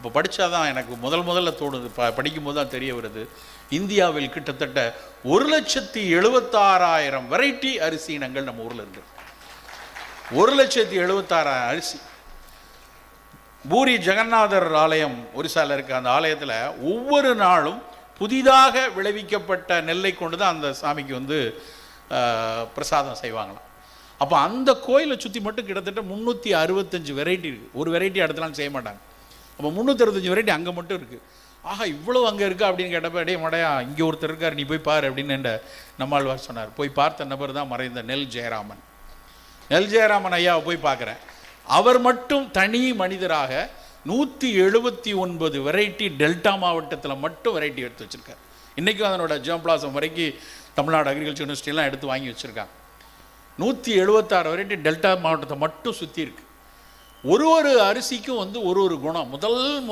இப்போ படித்தாதான் எனக்கு முதல்ல தோணுது, படிக்கும்போது தான் தெரிய வருது, இந்தியாவில் கிட்டத்தட்ட 1,76,000 வெரைட்டி அரிசி இனங்கள் நம்ம ஊரில் இருக்கு. 1,76,000 அரிசி. பூரி ஜெகநாதர் ஆலயம் ஒரிசாவில் இருக்க அந்த ஆலயத்தில் ஒவ்வொரு நாளும் புதிதாக விளைவிக்கப்பட்ட நெல்லை கொண்டு தான் அந்த சாமிக்கு வந்து பிரசாதம் செய்வாங்களாம். அப்போ அந்த கோயிலை சுற்றி மட்டும் கிட்டத்தட்ட 365 வெரைட்டி இருக்குது. ஒரு வெரைட்டி அடுத்தலாம் செய்ய மாட்டாங்க. அப்போ 365 வெரைட்டி அங்கே மட்டும் இருக்குது. ஆஹா, இவ்வளோ அங்கே இருக்கா அப்படின்னு கேட்டப்போ, அடே மடையா, இங்கே ஒருத்தர் இருக்கார், நீ போய் பாரு அப்படின்னு நம்மாழ்வார் சொன்னார். போய் பார்த்த நபர் தான் மறைந்த நெல் ஜெயராமன். நெல் ஜெயராமன் ஐயாவை போய் பார்க்குறேன். அவர் மட்டும் தனி மனிதராக 179 வெரைட்டி டெல்டா மாவட்டத்தில் மட்டும் வெரைட்டி எடுத்து வச்சுருக்கார். இன்றைக்கும் அதனோட ஜெர்ம்பிளாசம் வரைக்கும் தமிழ்நாடு அக்ரிகல்ச்சர் யூனிவர்சிட்டிலாம் எடுத்து வாங்கி வச்சுருக்காங்க. 176 வெரைட்டி டெல்டா மாவட்டத்தை மட்டும் சுற்றி இருக்குது. ஒரு அரிசிக்கும் வந்து ஒரு குணம். முதல்